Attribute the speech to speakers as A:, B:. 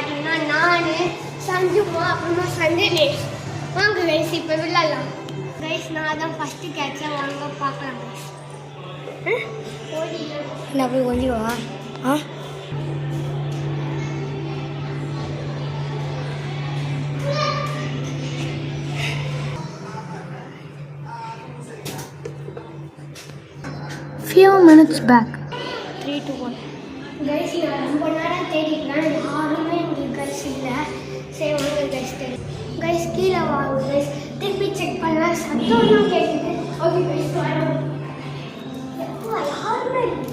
A: பார்த்தீங்கன்னா நான் சஞ்சுமா அப்புறமா சண்டே வாங்க கைஸ் இப்போ விளையாடலாம். கைஸ் நான் தான் ஃபஸ்ட்டு கேட்சா வாங்க பார்க்கலாம் கைஸ். என்ன போய் கொஞ்சிவா ஆ
B: Few minutes back.
A: 3, 2, 1. கைஸ் நான் ரொம்ப நேரம் தேடிக்கிறேன், யாருமே இங்கே கைஸ் இல்லை. சரி வாங்க கைஸ் தேடி கைஸ் கீழே வாங்க கைஸ். திருப்பி செக் பண்ணலாம், சத்தம்லாம் கேட்குது. ஓகே கைஸ் வரோம். எப்போ யாருமே இல்லை.